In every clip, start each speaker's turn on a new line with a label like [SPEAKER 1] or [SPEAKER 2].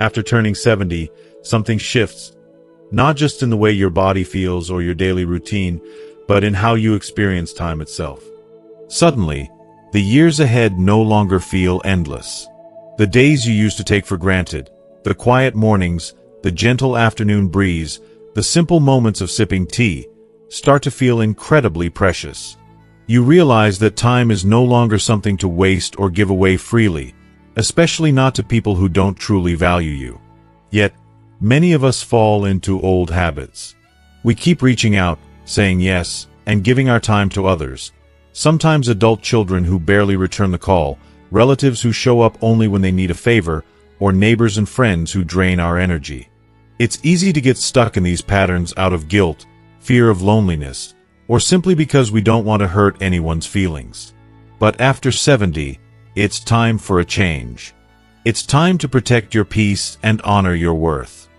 [SPEAKER 1] After turning 70, something shifts, not just in the way your body feels or your daily routine, but in how you experience time itself. Suddenly, the years ahead no longer feel endless. The days you used to take for granted, the quiet mornings, the gentle afternoon breeze, the simple moments of sipping tea, start to feel incredibly precious. You realize that time is no longer something to waste or give away freely, especially not to people who don't truly value you. Yet, many of us fall into old habits. We keep reaching out, saying yes, and giving our time to others. Sometimes adult children who barely return the call, relatives who show up only when they need a favor, or neighbors and friends who drain our energy. It's easy to get stuck in these patterns out of guilt, fear of loneliness, or simply because we don't want to hurt anyone's feelings. But after 70, it's time for a change. It's time to protect your peace and honor your worth.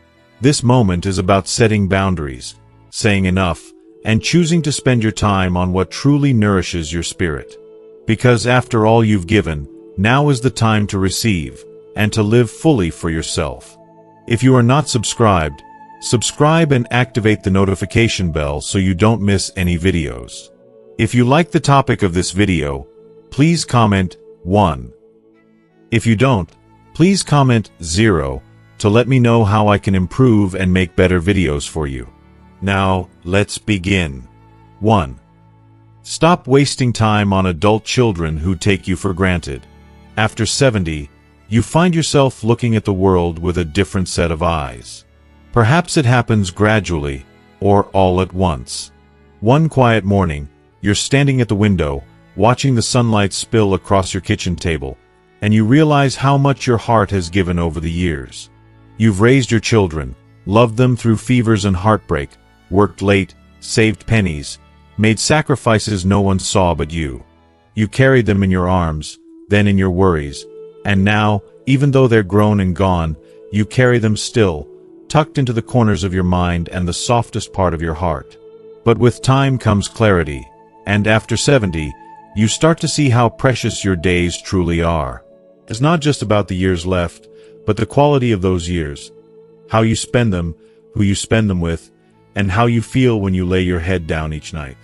[SPEAKER 1] This moment is about setting boundaries, saying enough, and choosing to spend your time on what truly nourishes your spirit. Because after all you've given, now is the time to receive, and to live fully for yourself. If you are not subscribed, subscribe and activate the notification bell so you don't miss any videos. If you like the topic of this video, please comment 1. If you don't, please comment 0 to let me know how I can improve and make better videos for you. Now, let's begin. 1. Stop wasting time on adult children who take you for granted. After 70, you find yourself looking at the world with a different set of eyes. Perhaps it happens gradually, or all at once. One quiet morning, you're standing at the window, watching the sunlight spill across your kitchen table, and you realize how much your heart has given over the years. You've raised your children, loved them through fevers and heartbreak, worked late, saved pennies, made sacrifices no one saw but you. You carried them in your arms, then in your worries, and now, even though they're grown and gone, you carry them still, tucked into the corners of your mind and the softest part of your heart. But with time comes clarity, and after 70, you start to see how precious your days truly are. It's not just about the years left, but the quality of those years, how you spend them, who you spend them with, and how you feel when you lay your head down each night.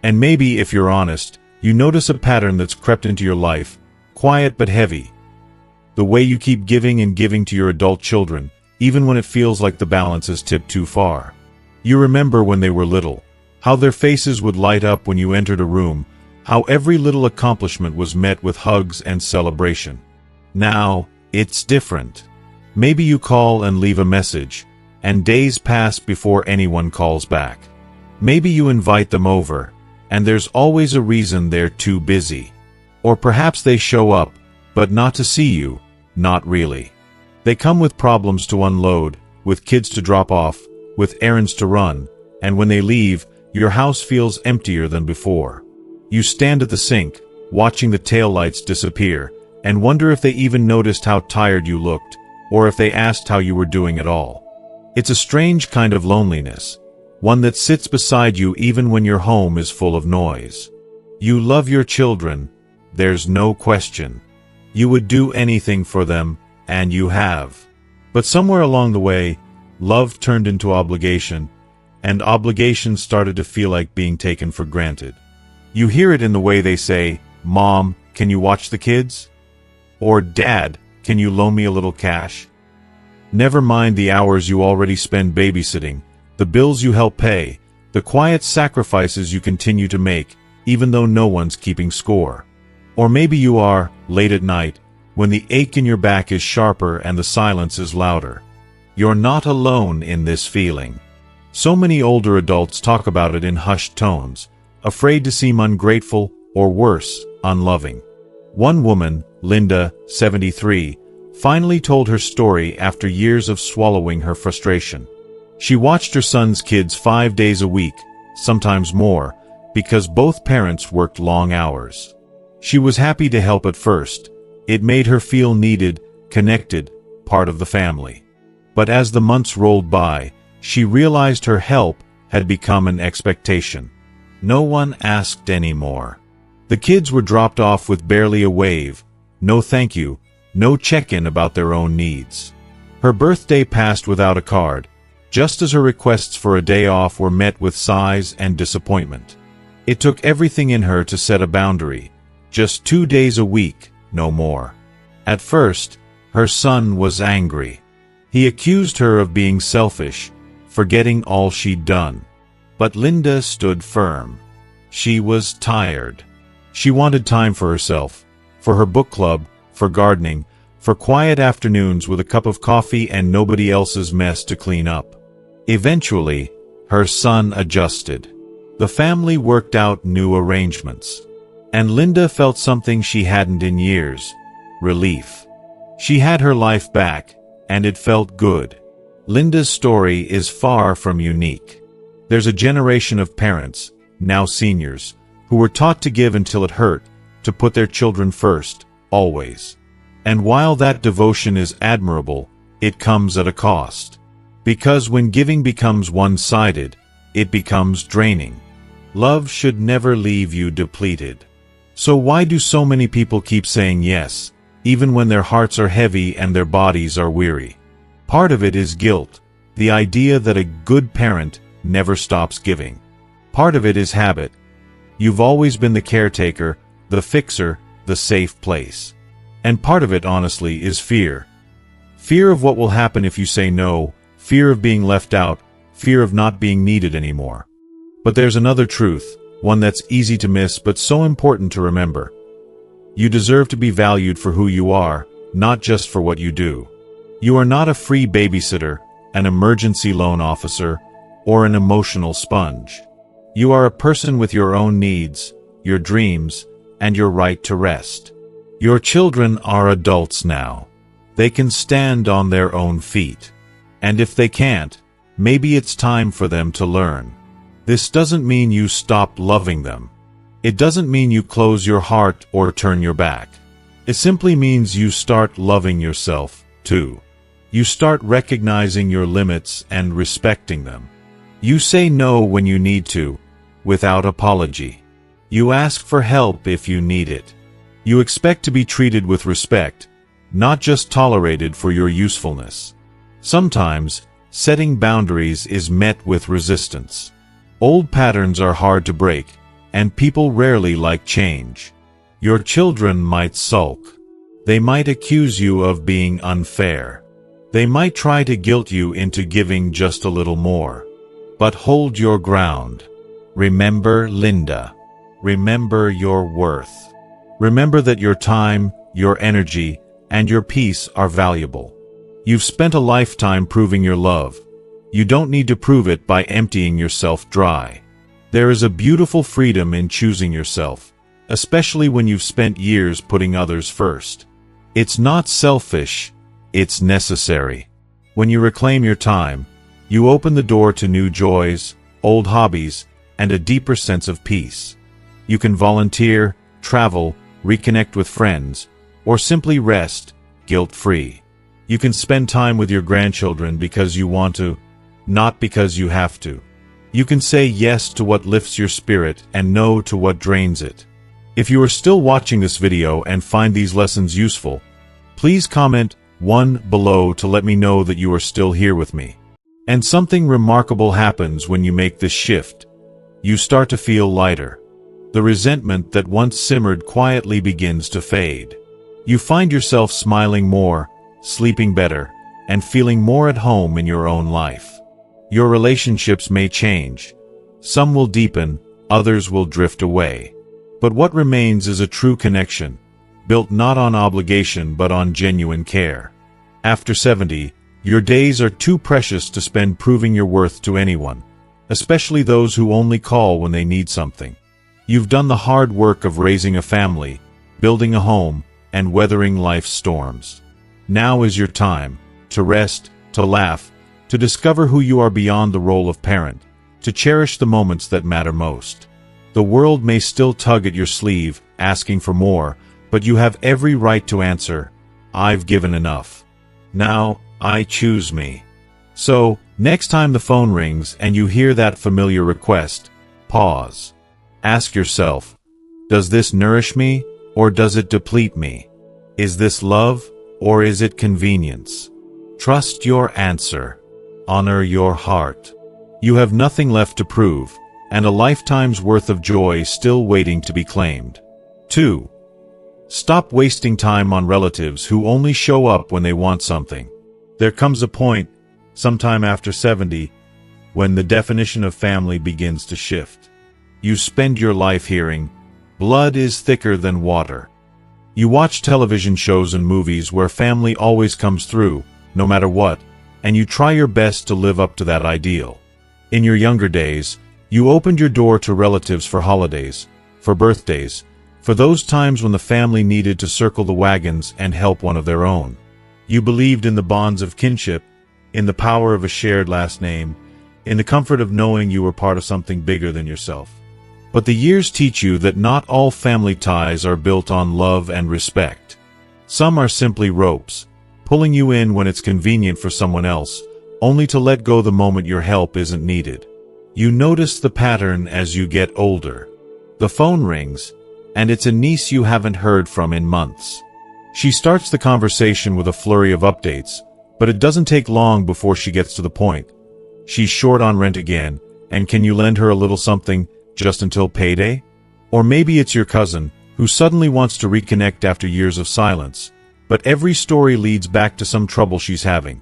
[SPEAKER 1] And maybe, if you're honest, you notice a pattern that's crept into your life, quiet but heavy. The way you keep giving and giving to your adult children, even when it feels like the balance has tipped too far. You remember when they were little, how their faces would light up when you entered a room, how every little accomplishment was met with hugs and celebration. Now, it's different. Maybe you call and leave a message, and days pass before anyone calls back. Maybe you invite them over, and there's always a reason they're too busy. Or perhaps they show up, but not to see you, not really. They come with problems to unload, with kids to drop off, with errands to run, and when they leave, your house feels emptier than before. You stand at the sink, watching the taillights disappear, and wonder if they even noticed how tired you looked, or if they asked how you were doing at all. It's a strange kind of loneliness, one that sits beside you even when your home is full of noise. You love your children, there's no question. You would do anything for them, and you have. But somewhere along the way, love turned into obligation, and obligation started to feel like being taken for granted. You hear it in the way they say, "Mom, can you watch the kids?" Or, "Dad, can you loan me a little cash?" Never mind the hours you already spend babysitting, the bills you help pay, the quiet sacrifices you continue to make, even though no one's keeping score. Or maybe you are, late at night, when the ache in your back is sharper and the silence is louder. You're not alone in this feeling. So many older adults talk about it in hushed tones, afraid to seem ungrateful, or worse, unloving. One woman, Linda, 73, finally told her story after years of swallowing her frustration. She watched her son's kids 5 days a week, sometimes more, because both parents worked long hours. She was happy to help at first. It made her feel needed, connected, part of the family. But as the months rolled by, she realized her help had become an expectation. No one asked anymore. The kids were dropped off with barely a wave, no thank you, no check-in about their own needs. Her birthday passed without a card, just as her requests for a day off were met with sighs and disappointment. It took everything in her to set a boundary, just 2 days a week, no more. At first, her son was angry. He accused her of being selfish, forgetting all she'd done. But Linda stood firm. She was tired. She wanted time for herself, for her book club, for gardening, for quiet afternoons with a cup of coffee and nobody else's mess to clean up. Eventually, her son adjusted. The family worked out new arrangements. And Linda felt something she hadn't in years: relief. She had her life back, and it felt good. Linda's story is far from unique. There's a generation of parents, now seniors, who were taught to give until it hurt, to put their children first, always. And while that devotion is admirable, it comes at a cost. Because when giving becomes one-sided, it becomes draining. Love should never leave you depleted. So why do so many people keep saying yes, even when their hearts are heavy and their bodies are weary? Part of it is guilt, the idea that a good parent never stops giving. Part of it is habit. You've always been the caretaker, the fixer, the safe place. And part of it, honestly, is fear. Fear of what will happen if you say no, fear of being left out, fear of not being needed anymore. But there's another truth, one that's easy to miss but so important to remember. You deserve to be valued for who you are, not just for what you do. You are not a free babysitter, an emergency loan officer, or an emotional sponge. You are a person with your own needs, your dreams, and your right to rest. Your children are adults now. They can stand on their own feet. And if they can't, maybe it's time for them to learn. This doesn't mean you stop loving them. It doesn't mean you close your heart or turn your back. It simply means you start loving yourself, too. You start recognizing your limits and respecting them. You say no when you need to, without apology. You ask for help if you need it. You expect to be treated with respect, not just tolerated for your usefulness. Sometimes, setting boundaries is met with resistance. Old patterns are hard to break, and people rarely like change. Your children might sulk. They might accuse you of being unfair. They might try to guilt you into giving just a little more. But hold your ground. Remember Linda. Remember your worth. Remember that your time, your energy, and your peace are valuable. You've spent a lifetime proving your love. You don't need to prove it by emptying yourself dry. There is a beautiful freedom in choosing yourself, especially when you've spent years putting others first. It's not selfish, it's necessary. When you reclaim your time, you open the door to new joys, old hobbies, and a deeper sense of peace. You can volunteer, travel, reconnect with friends, or simply rest, guilt-free. You can spend time with your grandchildren because you want to, not because you have to. You can say yes to what lifts your spirit and no to what drains it. If you are still watching this video and find these lessons useful, please comment 1 below to let me know that you are still here with me. And something remarkable happens when you make this shift. You start to feel lighter. The resentment that once simmered quietly begins to fade. You find yourself smiling more, sleeping better, and feeling more at home in your own life. Your relationships may change. Some will deepen, others will drift away. But what remains is a true connection, built not on obligation but on genuine care. After 70, your days are too precious to spend proving your worth to anyone, especially those who only call when they need something. You've done the hard work of raising a family, building a home, and weathering life's storms. Now is your time to rest, to laugh, to discover who you are beyond the role of parent, to cherish the moments that matter most. The world may still tug at your sleeve, asking for more, but you have every right to answer, "I've given enough. Now, I choose me." So, next time the phone rings and you hear that familiar request, pause. Ask yourself, does this nourish me, or does it deplete me? Is this love, or is it convenience? Trust your answer. Honor your heart. You have nothing left to prove, and a lifetime's worth of joy still waiting to be claimed. 2. Stop wasting time on relatives who only show up when they want something. There comes a point, sometime after 70, when the definition of family begins to shift. You spend your life hearing, "Blood is thicker than water." You watch television shows and movies where family always comes through, no matter what, and you try your best to live up to that ideal. In your younger days, you opened your door to relatives for holidays, for birthdays, for those times when the family needed to circle the wagons and help one of their own. You believed in the bonds of kinship, in the power of a shared last name, in the comfort of knowing you were part of something bigger than yourself. But the years teach you that not all family ties are built on love and respect. Some are simply ropes, pulling you in when it's convenient for someone else, only to let go the moment your help isn't needed. You notice the pattern as you get older. The phone rings, and it's a niece you haven't heard from in months. She starts the conversation with a flurry of updates, but it doesn't take long before she gets to the point. She's short on rent again, and can you lend her a little something just until payday? Or maybe it's your cousin, who suddenly wants to reconnect after years of silence, but every story leads back to some trouble she's having.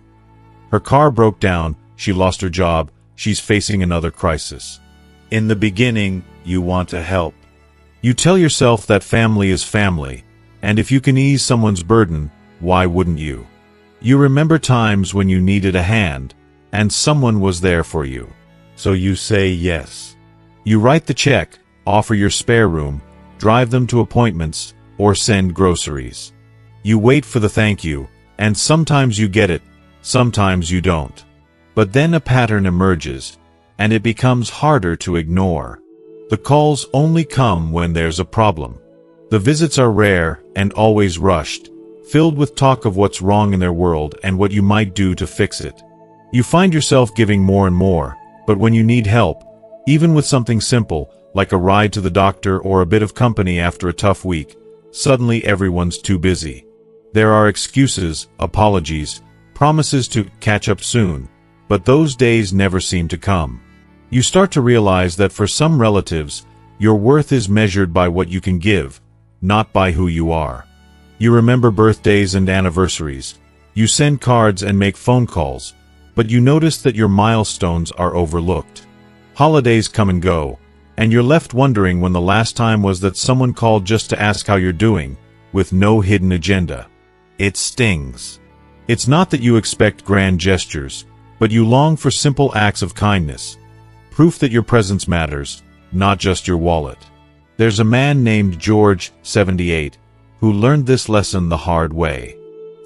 [SPEAKER 1] Her car broke down, she lost her job, she's facing another crisis. In the beginning, you want to help. You tell yourself that family is family, and if you can ease someone's burden, why wouldn't you? You remember times when you needed a hand, and someone was there for you. So you say yes. You write the check, offer your spare room, drive them to appointments, or send groceries. You wait for the thank you, and sometimes you get it, sometimes you don't. But then a pattern emerges, and it becomes harder to ignore. The calls only come when there's a problem. The visits are rare and always rushed, filled with talk of what's wrong in their world and what you might do to fix it. You find yourself giving more and more, but when you need help, even with something simple, like a ride to the doctor or a bit of company after a tough week, suddenly everyone's too busy. There are excuses, apologies, promises to catch up soon, but those days never seem to come. You start to realize that for some relatives, your worth is measured by what you can give, not by who you are. You remember birthdays and anniversaries. You send cards and make phone calls, but you notice that your milestones are overlooked. Holidays come and go, and you're left wondering when the last time was that someone called just to ask how you're doing, with no hidden agenda. It stings. It's not that you expect grand gestures, but you long for simple acts of kindness. Proof that your presence matters, not just your wallet. There's a man named George, 78, who learned this lesson the hard way.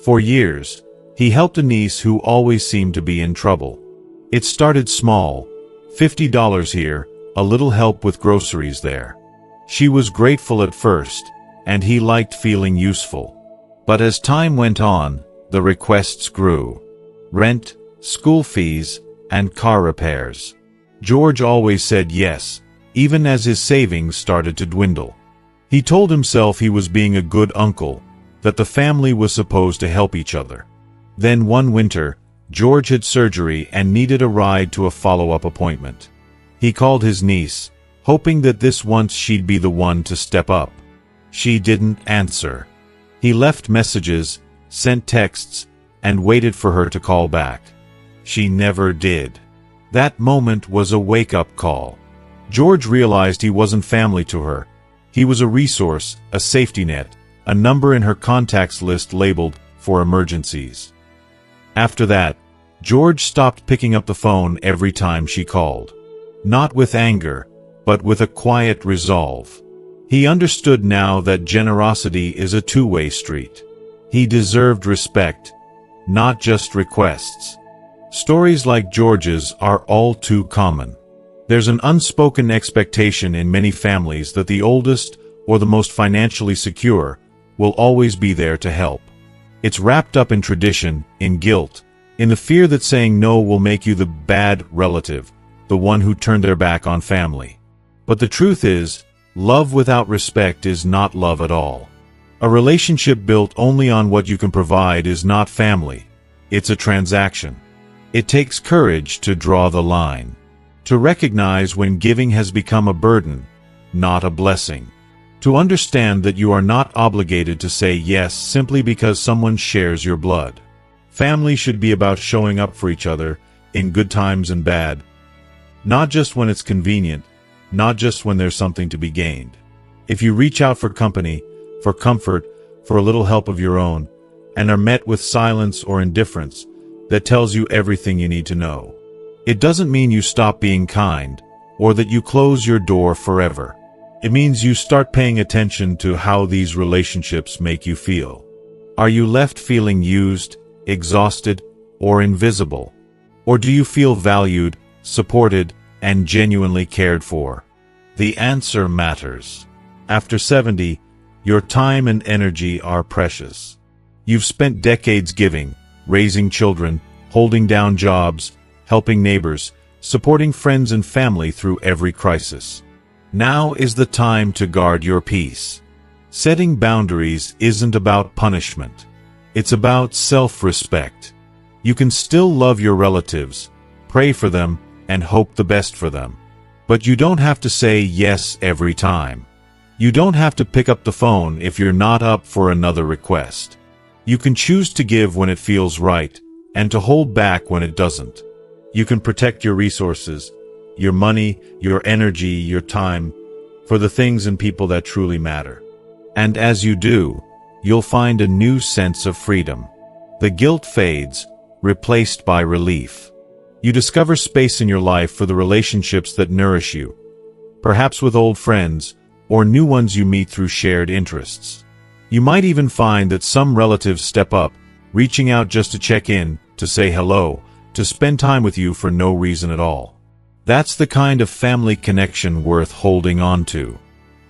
[SPEAKER 1] For years, he helped a niece who always seemed to be in trouble. It started small, $50 here, a little help with groceries there. She was grateful at first, and he liked feeling useful. But as time went on, the requests grew. Rent, school fees, and car repairs. George always said yes, even as his savings started to dwindle. He told himself he was being a good uncle, that the family was supposed to help each other. Then one winter, George had surgery and needed a ride to a follow-up appointment. He called his niece, hoping that this once she'd be the one to step up. She didn't answer. He left messages, sent texts, and waited for her to call back. She never did. That moment was a wake-up call. George realized he wasn't family to her. He was a resource, a safety net, a number in her contacts list labeled for emergencies. After that, George stopped picking up the phone every time she called. Not with anger, but with a quiet resolve. He understood now that generosity is a two-way street. He deserved respect, not just requests. Stories like George's are all too common. There's an unspoken expectation in many families that the oldest, or the most financially secure, will always be there to help. It's wrapped up in tradition, in guilt, in the fear that saying no will make you the bad relative, the one who turned their back on family. But the truth is, love without respect is not love at all. A relationship built only on what you can provide is not family. it's a transaction. It takes courage to draw the line, to recognize when giving has become a burden, not a blessing, to understand that you are not obligated to say yes simply because someone shares your blood. Family should be about showing up for each other in good times and bad, not just when it's convenient, not just when there's something to be gained. If you reach out for company, for comfort, for a little help of your own, and are met with silence or indifference, that tells you everything you need to know. It doesn't mean you stop being kind, or that you close your door forever. It means you start paying attention to how these relationships make you feel. Are you left feeling used, exhausted, or invisible? Or do you feel valued, supported, and genuinely cared for? The answer matters. After 70, your time and energy are precious. You've spent decades giving, raising children, holding down jobs, helping neighbors, supporting friends and family through every crisis. Now is the time to guard your peace. Setting boundaries isn't about punishment. It's about self-respect. You can still love your relatives, pray for them, and hope the best for them. But you don't have to say yes every time. You don't have to pick up the phone if you're not up for another request. You can choose to give when it feels right, and to hold back when it doesn't. You can protect your resources, your money, your energy, your time, for the things and people that truly matter. And as you do, you'll find a new sense of freedom. The guilt fades, replaced by relief. You discover space in your life for the relationships that nourish you, perhaps with old friends, or new ones you meet through shared interests. You might even find that some relatives step up, reaching out just to check in, to say hello, to spend time with you for no reason at all. That's the kind of family connection worth holding on to.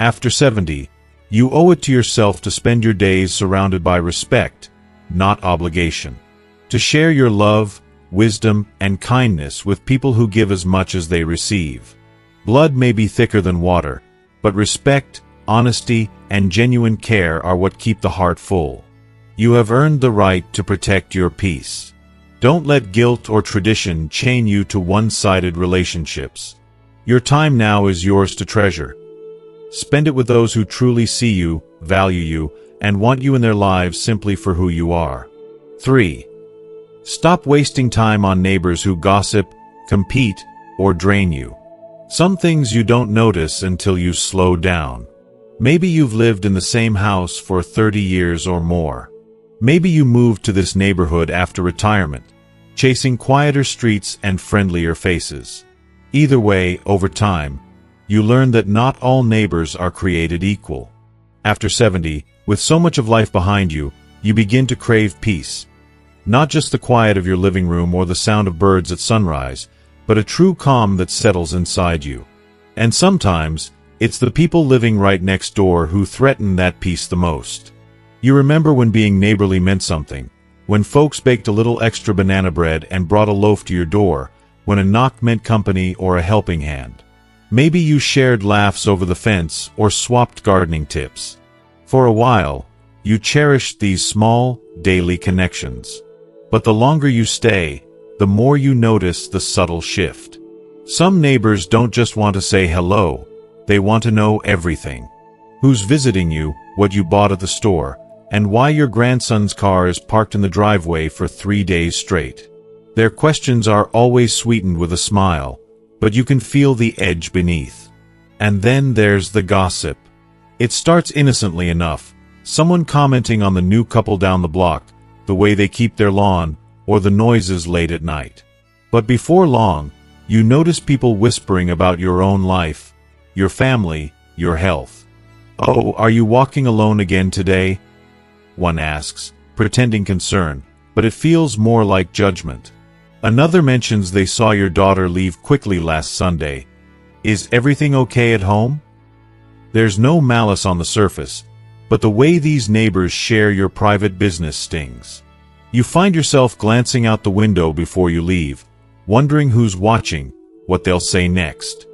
[SPEAKER 1] After 70, you owe it to yourself to spend your days surrounded by respect, not obligation. To share your love, wisdom, and kindness with people who give as much as they receive. Blood may be thicker than water, but respect, honesty, and genuine care are what keep the heart full. You have earned the right to protect your peace. Don't let guilt or tradition chain you to one-sided relationships. Your time now is yours to treasure. Spend it with those who truly see you, value you, and want you in their lives simply for who you are. 3. Stop wasting time on neighbors who gossip, compete, or drain you. Some things you don't notice until you slow down. Maybe you've lived in the same house for 30 years or more. Maybe you moved to this neighborhood after retirement, chasing quieter streets and friendlier faces. Either way, over time, you learn that not all neighbors are created equal. After 70, with so much of life behind you, you begin to crave peace. Not just the quiet of your living room or the sound of birds at sunrise, but a true calm that settles inside you. And sometimes, it's the people living right next door who threaten that peace the most. You remember when being neighborly meant something, when folks baked a little extra banana bread and brought a loaf to your door, when a knock meant company or a helping hand. Maybe you shared laughs over the fence or swapped gardening tips. For a while, you cherished these small, daily connections. But the longer you stay, the more you notice the subtle shift. Some neighbors don't just want to say hello, they want to know everything. Who's visiting you, what you bought at the store, and why your grandson's car is parked in the driveway for 3 days straight. Their questions are always sweetened with a smile, but you can feel the edge beneath. And then there's the gossip. It starts innocently enough, someone commenting on the new couple down the block, the way they keep their lawn, or the noises late at night. But before long, you notice people whispering about your own life, your family, your health. "Oh, are you walking alone again today?" one asks, pretending concern, but it feels more like judgment. Another mentions they saw your daughter leave quickly last Sunday. "Is everything okay at home?" There's no malice on the surface, but the way these neighbors share your private business stings. You find yourself glancing out the window before you leave, wondering who's watching, what they'll say next.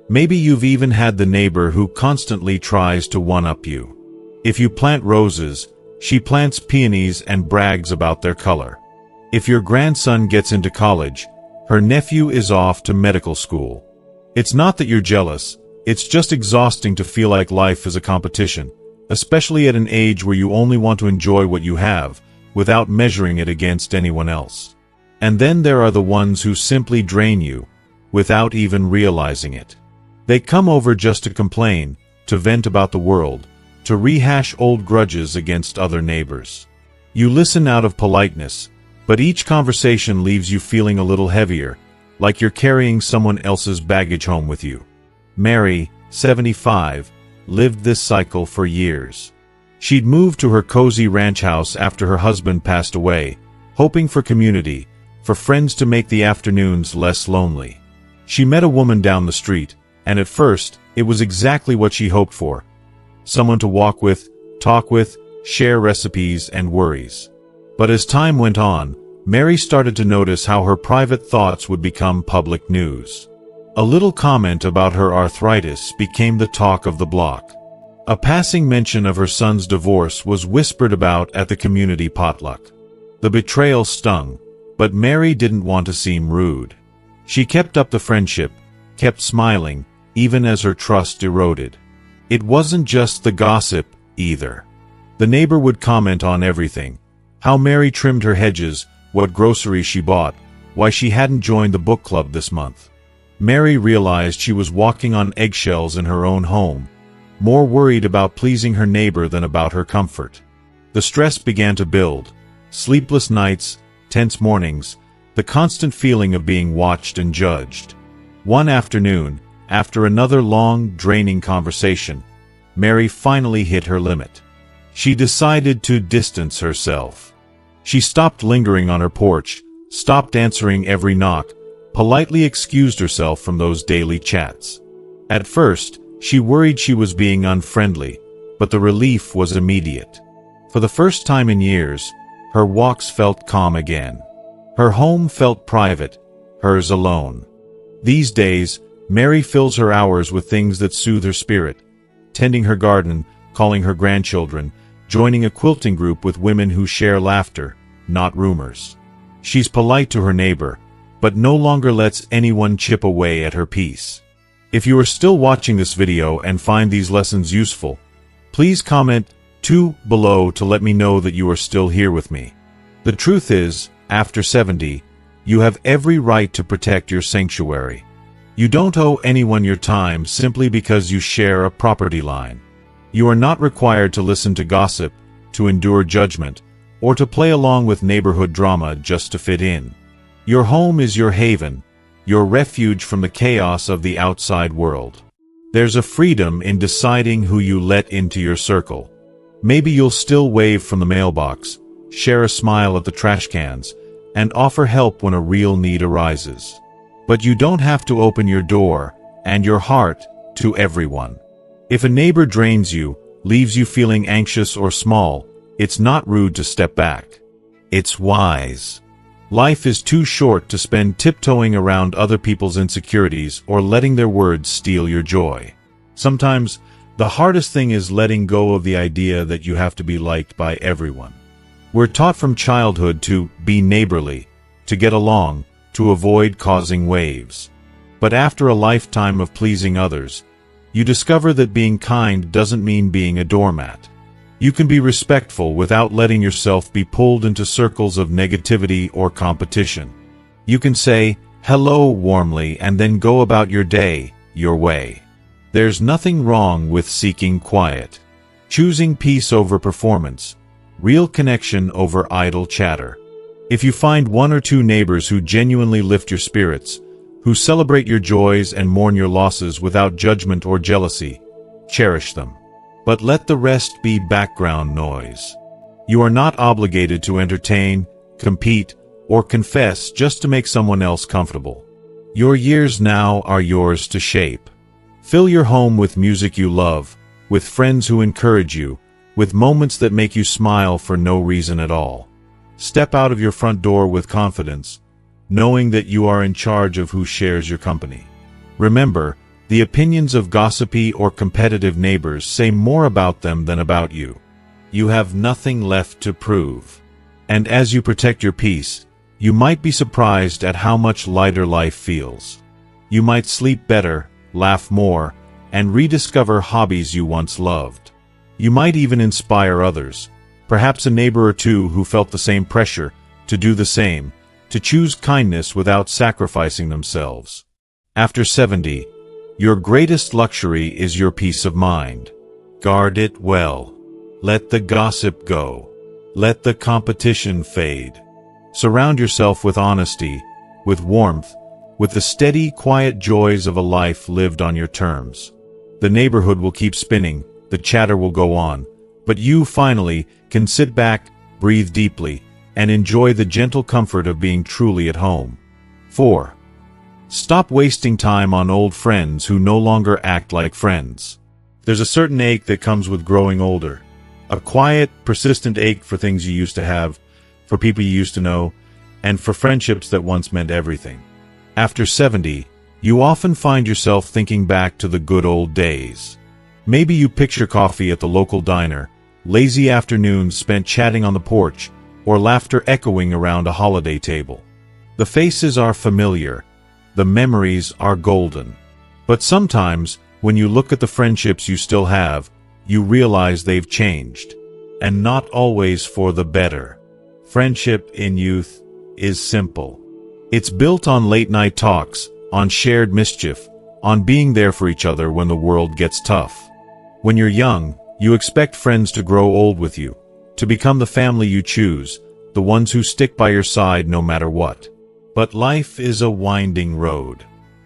[SPEAKER 1] Maybe you've even had the neighbor who constantly tries to one-up you. If you plant roses, she plants peonies and brags about their color. If your grandson gets into college, her nephew is off to medical school. It's not that you're jealous, it's just exhausting to feel like life is a competition, especially at an age where you only want to enjoy what you have, without measuring it against anyone else. And then there are the ones who simply drain you, without even realizing it. They come over just to complain, to vent about the world, to rehash old grudges against other neighbors. You listen out of politeness, but each conversation leaves you feeling a little heavier, like you're carrying someone else's baggage home with you. Mary, 75, lived this cycle for years. She'd moved to her cozy ranch house after her husband passed away, hoping for community, for friends to make the afternoons less lonely. She met a woman down the street, and at first, it was exactly what she hoped for. Someone to walk with, talk with, share recipes and worries. But as time went on, Mary started to notice how her private thoughts would become public news. A little comment about her arthritis became the talk of the block. A passing mention of her son's divorce was whispered about at the community potluck. The betrayal stung, but Mary didn't want to seem rude. She kept up the friendship, kept smiling, even as her trust eroded. It wasn't just the gossip, either. The neighbor would comment on everything. How Mary trimmed her hedges, what groceries she bought, why she hadn't joined the book club this month. Mary realized she was walking on eggshells in her own home, more worried about pleasing her neighbor than about her comfort. The stress began to build. Sleepless nights, tense mornings, the constant feeling of being watched and judged. One afternoon, after another long, draining conversation, Mary finally hit her limit. She decided to distance herself. She stopped lingering on her porch, stopped answering every knock, politely excused herself from those daily chats. At first, she worried she was being unfriendly, but the relief was immediate. For the first time in years, her walks felt calm again. Her home felt private, hers alone. These days, Mary fills her hours with things that soothe her spirit, tending her garden, calling her grandchildren, joining a quilting group with women who share laughter, not rumors. She's polite to her neighbor, but no longer lets anyone chip away at her peace. If you are still watching this video and find these lessons useful, please comment 2 below to let me know that you are still here with me. The truth is, after 70, you have every right to protect your sanctuary. You don't owe anyone your time simply because you share a property line. You are not required to listen to gossip, to endure judgment, or to play along with neighborhood drama just to fit in. Your home is your haven, your refuge from the chaos of the outside world. There's a freedom in deciding who you let into your circle. Maybe you'll still wave from the mailbox, share a smile at the trash cans, and offer help when a real need arises. But you don't have to open your door and your heart to everyone. If a neighbor drains you, leaves you feeling anxious or small, it's not rude to step back. It's wise. Life is too short to spend tiptoeing around other people's insecurities or letting their words steal your joy. Sometimes, the hardest thing is letting go of the idea that you have to be liked by everyone. We're taught from childhood to be neighborly, to get along, to avoid causing waves. But after a lifetime of pleasing others, you discover that being kind doesn't mean being a doormat. You can be respectful without letting yourself be pulled into circles of negativity or competition. You can say hello warmly and then go about your day, your way. There's nothing wrong with seeking quiet, choosing peace over performance, real connection over idle chatter. If you find 1 or 2 neighbors who genuinely lift your spirits, who celebrate your joys and mourn your losses without judgment or jealousy, cherish them. But let the rest be background noise. You are not obligated to entertain, compete, or confess just to make someone else comfortable. Your years now are yours to shape. Fill your home with music you love, with friends who encourage you, with moments that make you smile for no reason at all. Step out of your front door with confidence, knowing that you are in charge of who shares your company. Remember, the opinions of gossipy or competitive neighbors say more about them than about you. You have nothing left to prove. And as you protect your peace, you might be surprised at how much lighter life feels. You might sleep better, laugh more, and rediscover hobbies you once loved. You might even inspire others, perhaps a neighbor or two who felt the same pressure to do the same, to choose kindness without sacrificing themselves. After 70, your greatest luxury is your peace of mind. Guard it well. Let the gossip go. Let the competition fade. Surround yourself with honesty, with warmth, with the steady, quiet joys of a life lived on your terms. The neighborhood will keep spinning, the chatter will go on, but you, finally, can sit back, breathe deeply, and enjoy the gentle comfort of being truly at home. 4. Stop wasting time on old friends who no longer act like friends. There's a certain ache that comes with growing older. A quiet, persistent ache for things you used to have, for people you used to know, and for friendships that once meant everything. After 70, you often find yourself thinking back to the good old days. Maybe you picture coffee at the local diner, lazy afternoons spent chatting on the porch, or laughter echoing around a holiday table. The faces are familiar, the memories are golden. But sometimes, when you look at the friendships you still have, you realize they've changed, and not always for the better. Friendship in youth is simple. It's built on late-night talks, on shared mischief, on being there for each other when the world gets tough. When you're young, you expect friends to grow old with you, to become the family you choose, the ones who stick by your side no matter what. But life is a winding road.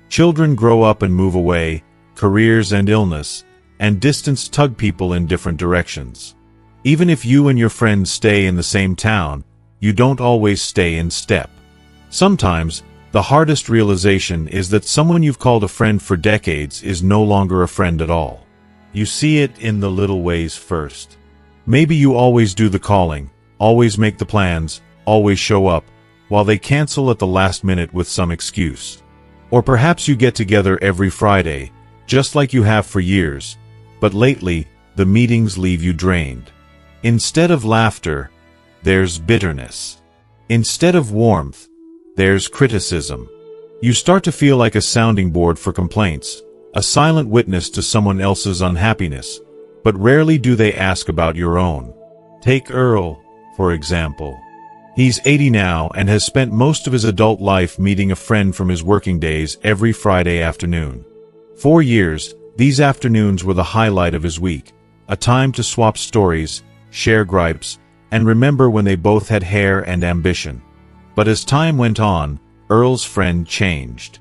[SPEAKER 1] Children grow up and move away, careers and illness, and distance tug people in different directions. Even if you and your friends stay in the same town, you don't always stay in step. Sometimes, the hardest realization is that someone you've called a friend for decades is no longer a friend at all. You see it in the little ways first. Maybe you always do the calling, always make the plans, always show up, while they cancel at the last minute with some excuse. Or perhaps you get together every Friday, just like you have for years, but lately, the meetings leave you drained. Instead of laughter, there's bitterness. Instead of warmth, there's criticism. You start to feel like a sounding board for complaints, a silent witness to someone else's unhappiness, but rarely do they ask about your own. Take Earl, for example. He's 80 now and has spent most of his adult life meeting a friend from his working days every Friday afternoon. 4 years, these afternoons were the highlight of his week, a time to swap stories, share gripes, and remember when they both had hair and ambition. But as time went on, Earl's friend changed.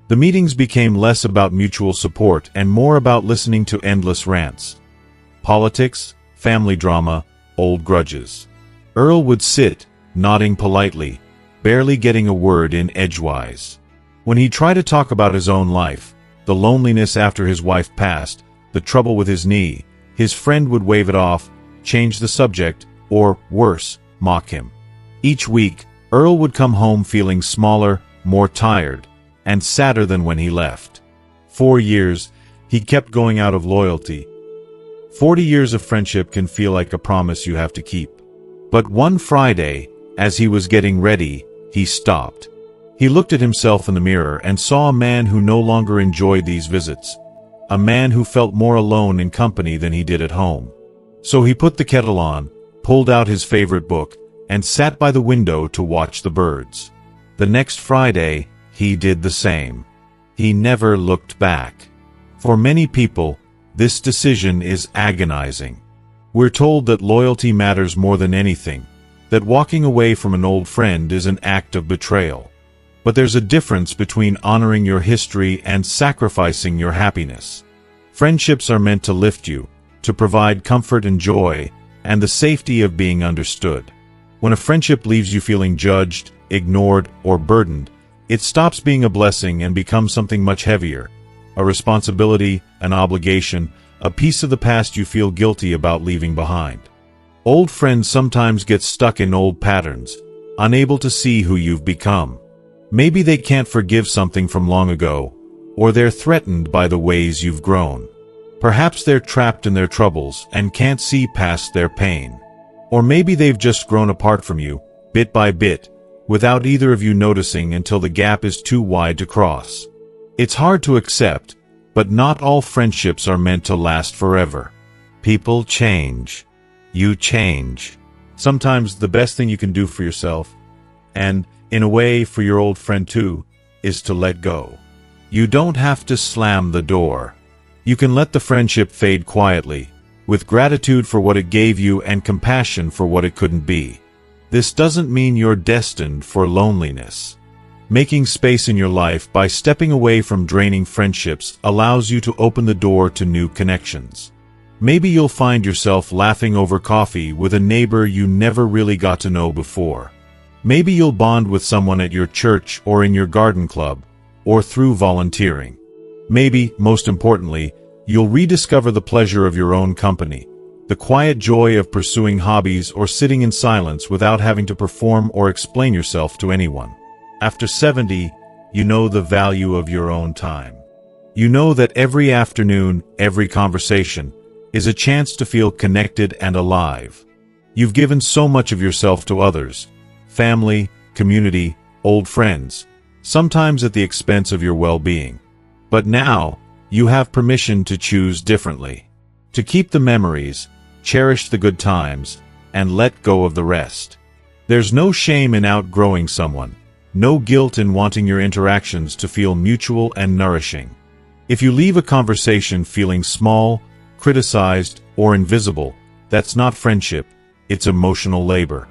[SPEAKER 1] The meetings became less about mutual support and more about listening to endless rants. Politics, family drama, old grudges. Earl would sit, nodding politely, barely getting a word in edgewise. When he tried to talk about his own life, the loneliness after his wife passed, the trouble with his knee, his friend would wave it off, change the subject, or, worse, mock him. Each week, Earl would come home feeling smaller, more tired, and sadder than when he left. 4 years, he kept going out of loyalty. 40 years of friendship can feel like a promise you have to keep. But one Friday, as he was getting ready, he stopped. He looked at himself in the mirror and saw a man who no longer enjoyed these visits. A man who felt more alone in company than he did at home. So he put the kettle on, pulled out his favorite book, and sat by the window to watch the birds. The next Friday, he did the same. He never looked back. For many people, this decision is agonizing. We're told that loyalty matters more than anything, that walking away from an old friend is an act of betrayal. But there's a difference between honoring your history and sacrificing your happiness. Friendships are meant to lift you, to provide comfort and joy, and the safety of being understood. When a friendship leaves you feeling judged, ignored, or burdened, it stops being a blessing and becomes something much heavier. A responsibility, an obligation, a piece of the past you feel guilty about leaving behind. Old friends sometimes get stuck in old patterns, unable to see who you've become. Maybe they can't forgive something from long ago, or they're threatened by the ways you've grown. Perhaps they're trapped in their troubles and can't see past their pain. Or maybe they've just grown apart from you, bit by bit, without either of you noticing until the gap is too wide to cross. It's hard to accept, but not all friendships are meant to last forever. People change. You change. Sometimes the best thing you can do for yourself, and, in a way, for your old friend too, is to let go. You don't have to slam the door. You can let the friendship fade quietly, with gratitude for what it gave you and compassion for what it couldn't be. This doesn't mean you're destined for loneliness. Making space in your life by stepping away from draining friendships allows you to open the door to new connections. Maybe you'll find yourself laughing over coffee with a neighbor you never really got to know before. Maybe you'll bond with someone at your church or in your garden club, or through volunteering. Maybe, most importantly, you'll rediscover the pleasure of your own company, the quiet joy of pursuing hobbies or sitting in silence without having to perform or explain yourself to anyone. After 70, you know the value of your own time. You know that every afternoon, every conversation, is a chance to feel connected and alive. You've given so much of yourself to others, family, community, old friends, sometimes at the expense of your well-being. But now, you have permission to choose differently. To keep the memories, cherish the good times, and let go of the rest. There's no shame in outgrowing someone, no guilt in wanting your interactions to feel mutual and nourishing. If you leave a conversation feeling small, criticized, or invisible, that's not friendship, it's emotional labor.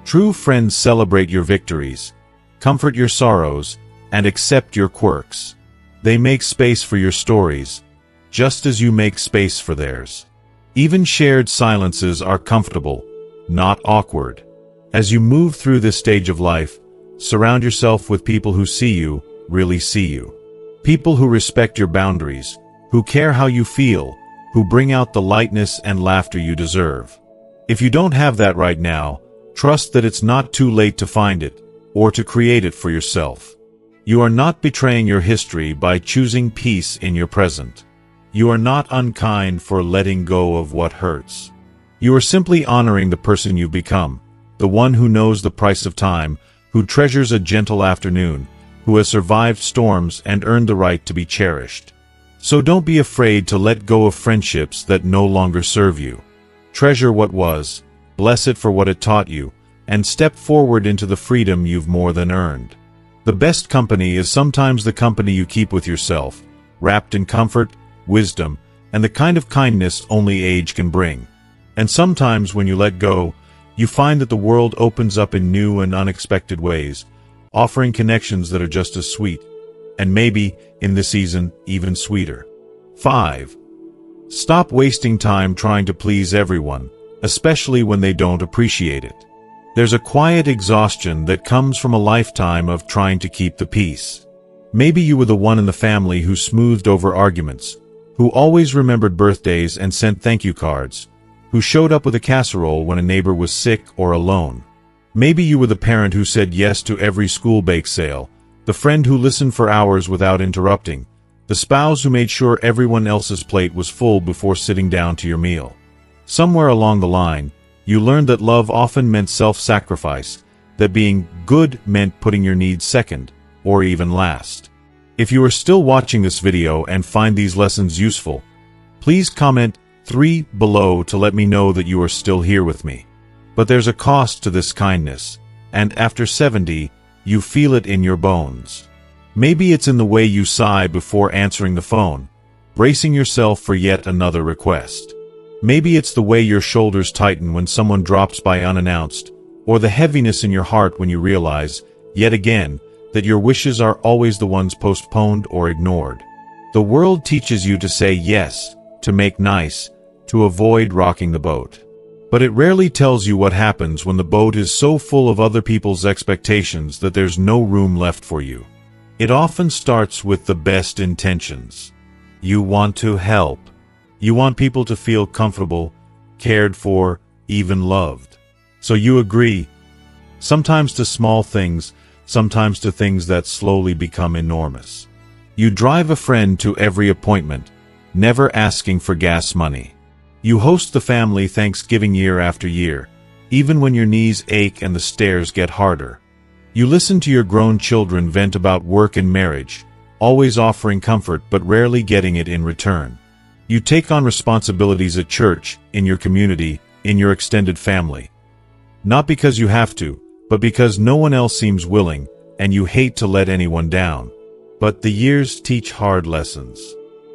[SPEAKER 1] True friends celebrate your victories, comfort your sorrows, and accept your quirks. They make space for your stories, just as you make space for theirs. Even shared silences are comfortable, not awkward. As you move through this stage of life, surround yourself with people who see you, really see you. People who respect your boundaries, who care how you feel, who bring out the lightness and laughter you deserve. If you don't have that right now, trust that it's not too late to find it, or to create it for yourself. You are not betraying your history by choosing peace in your present. You are not unkind for letting go of what hurts. You are simply honoring the person you've become, the one who knows the price of time, who treasures a gentle afternoon, who has survived storms and earned the right to be cherished. So don't be afraid to let go of friendships that no longer serve you. Treasure what was, bless it for what it taught you, and step forward into the freedom you've more than earned. The best company is sometimes the company you keep with yourself, wrapped in comfort, wisdom, and the kind of kindness only age can bring. And sometimes when you let go, you find that the world opens up in new and unexpected ways, offering connections that are just as sweet, and maybe, in this season, even sweeter. 5. Stop wasting time trying to please everyone, especially when they don't appreciate it. There's a quiet exhaustion that comes from a lifetime of trying to keep the peace. Maybe you were the one in the family who smoothed over arguments, who always remembered birthdays and sent thank you cards, who showed up with a casserole when a neighbor was sick or alone. Maybe you were the parent who said yes to every school bake sale, the friend who listened for hours without interrupting, the spouse who made sure everyone else's plate was full before sitting down to your meal. Somewhere along the line, you learned that love often meant self-sacrifice, that being good meant putting your needs second, or even last. If you are still watching this video and find these lessons useful, please comment 3 below to let me know that you are still here with me. But there's a cost to this kindness, and after 70, you feel it in your bones. Maybe it's in the way you sigh before answering the phone, bracing yourself for yet another request. Maybe it's the way your shoulders tighten when someone drops by unannounced, or the heaviness in your heart when you realize, yet again, that your wishes are always the ones postponed or ignored. The world teaches you to say yes, to make nice, to avoid rocking the boat. But it rarely tells you what happens when the boat is so full of other people's expectations that there's no room left for you. It often starts with the best intentions. You want to help. You want people to feel comfortable, cared for, even loved. So you agree, sometimes to small things, sometimes to things that slowly become enormous. You drive a friend to every appointment, never asking for gas money. You host the family Thanksgiving year after year, even when your knees ache and the stairs get harder. You listen to your grown children vent about work and marriage, always offering comfort but rarely getting it in return. You take on responsibilities at church, in your community, in your extended family. Not because you have to, but because no one else seems willing, and you hate to let anyone down. But the years teach hard lessons.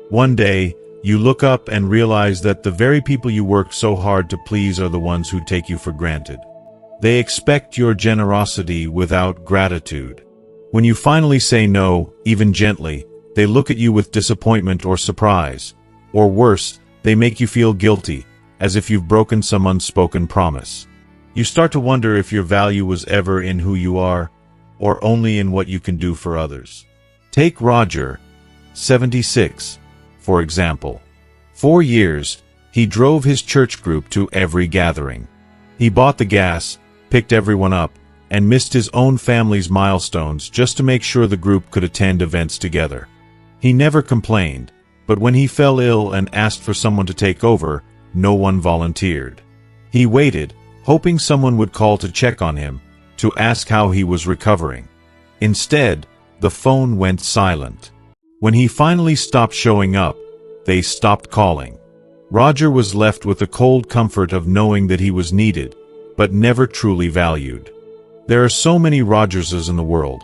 [SPEAKER 1] One day, you look up and realize that the very people you worked so hard to please are the ones who take you for granted. They expect your generosity without gratitude. When you finally say no, even gently, they look at you with disappointment or surprise. Or worse, they make you feel guilty, as if you've broken some unspoken promise. You start to wonder if your value was ever in who you are, or only in what you can do for others. Take Roger, 76, for example. 4 years, he drove his church group to every gathering. He bought the gas, picked everyone up, and missed his own family's milestones just to make sure the group could attend events together. He never complained, but when he fell ill and asked for someone to take over, no one volunteered. He waited, hoping someone would call to check on him, to ask how he was recovering. Instead, the phone went silent. When he finally stopped showing up, they stopped calling. Roger was left with the cold comfort of knowing that he was needed, but never truly valued. There are so many Rogerses in the world.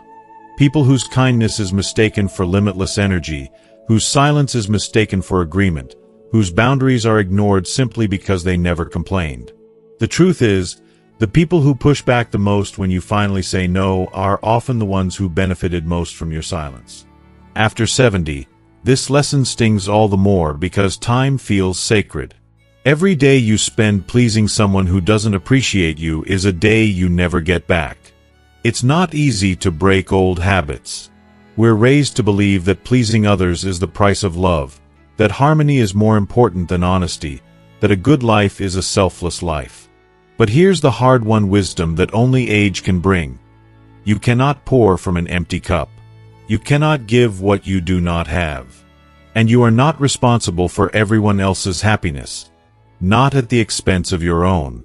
[SPEAKER 1] People whose kindness is mistaken for limitless energy, whose silence is mistaken for agreement, whose boundaries are ignored simply because they never complained. The truth is, the people who push back the most when you finally say no are often the ones who benefited most from your silence. After 70, this lesson stings all the more because time feels sacred. Every day you spend pleasing someone who doesn't appreciate you is a day you never get back. It's not easy to break old habits. We're raised to believe that pleasing others is the price of love, that harmony is more important than honesty, that a good life is a selfless life. But here's the hard-won wisdom that only age can bring. You cannot pour from an empty cup. You cannot give what you do not have. And you are not responsible for everyone else's happiness, not at the expense of your own.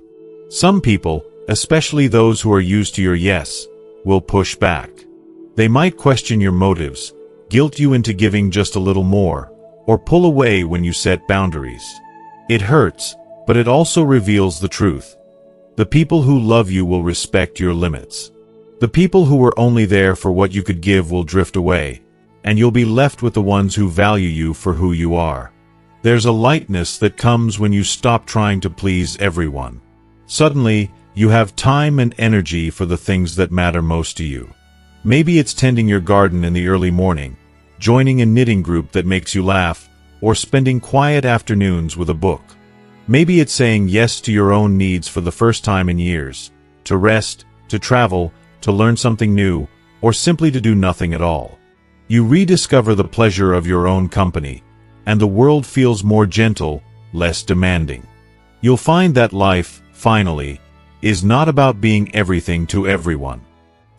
[SPEAKER 1] Some people, especially those who are used to your yes, will push back. They might question your motives, guilt you into giving just a little more, or pull away when you set boundaries. It hurts, but it also reveals the truth. The people who love you will respect your limits. The people who were only there for what you could give will drift away, and you'll be left with the ones who value you for who you are. There's a lightness that comes when you stop trying to please everyone. Suddenly, you have time and energy for the things that matter most to you. Maybe it's tending your garden in the early morning, joining a knitting group that makes you laugh, or spending quiet afternoons with a book. Maybe it's saying yes to your own needs for the first time in years, to rest, to travel, to learn something new, or simply to do nothing at all. You rediscover the pleasure of your own company, and the world feels more gentle, less demanding. You'll find that life, finally, is not about being everything to everyone.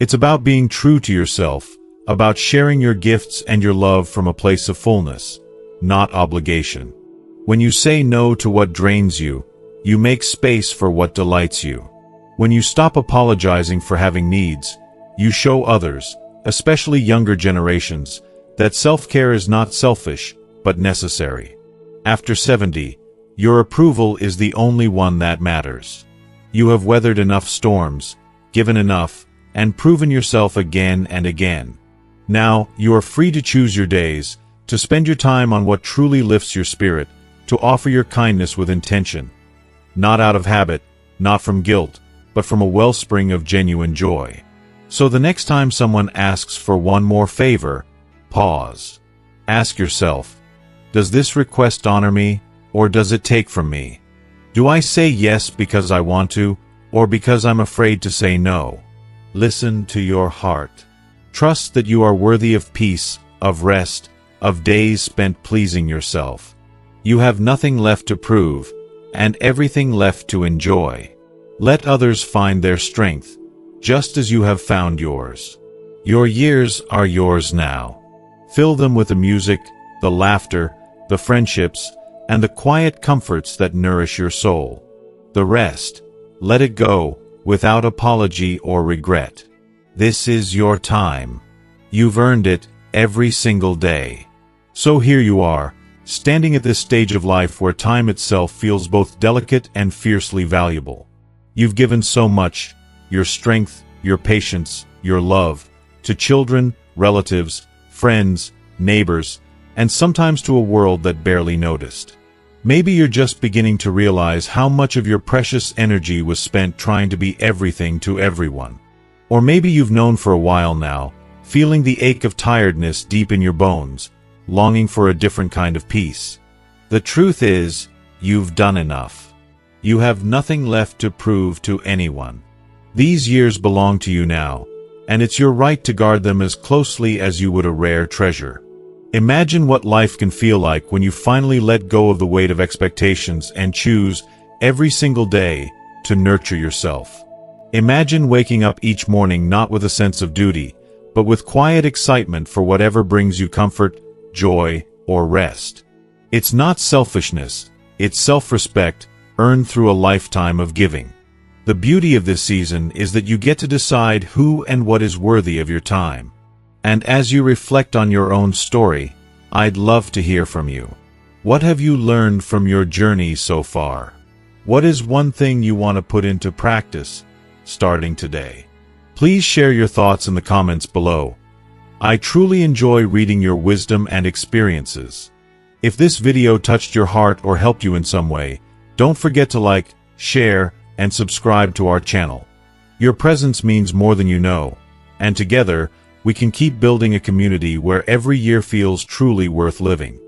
[SPEAKER 1] It's about being true to yourself, about sharing your gifts and your love from a place of fullness, not obligation. When you say no to what drains you, you make space for what delights you. When you stop apologizing for having needs, you show others, especially younger generations, that self-care is not selfish, but necessary. After 70, your approval is the only one that matters. You have weathered enough storms, given enough, and proven yourself again and again. Now, you are free to choose your days, to spend your time on what truly lifts your spirit, to offer your kindness with intention. Not out of habit, not from guilt, but from a wellspring of genuine joy. So the next time someone asks for one more favor, pause. Ask yourself, does this request honor me, or does it take from me? Do I say yes because I want to, or because I'm afraid to say no? Listen to your heart. Trust that you are worthy of peace, of rest, of days spent pleasing yourself. You have nothing left to prove, and everything left to enjoy. Let others find their strength, just as you have found yours. Your years are yours now. Fill them with the music, the laughter, the friendships, and the quiet comforts that nourish your soul. The rest, let it go, without apology or regret. This is your time. You've earned it every single day. So here you are, standing at this stage of life where time itself feels both delicate and fiercely valuable. You've given so much, your strength, your patience, your love, to children, relatives, friends, neighbors, and sometimes to a world that barely noticed. Maybe you're just beginning to realize how much of your precious energy was spent trying to be everything to everyone. Or maybe you've known for a while now, feeling the ache of tiredness deep in your bones, longing for a different kind of peace. The truth is, you've done enough. You have nothing left to prove to anyone. These years belong to you now, and it's your right to guard them as closely as you would a rare treasure. Imagine what life can feel like when you finally let go of the weight of expectations and choose, every single day, to nurture yourself. Imagine waking up each morning not with a sense of duty, but with quiet excitement for whatever brings you comfort, joy, or rest. It's not selfishness, it's self-respect earned through a lifetime of giving. The beauty of this season is that you get to decide who and what is worthy of your time. And as you reflect on your own story, I'd love to hear from you. What have you learned from your journey so far? What is one thing you want to put into practice, starting today? Please share your thoughts in the comments below. I truly enjoy reading your wisdom and experiences. If this video touched your heart or helped you in some way, don't forget to like, share, and subscribe to our channel. Your presence means more than you know, and together, we can keep building a community where every year feels truly worth living.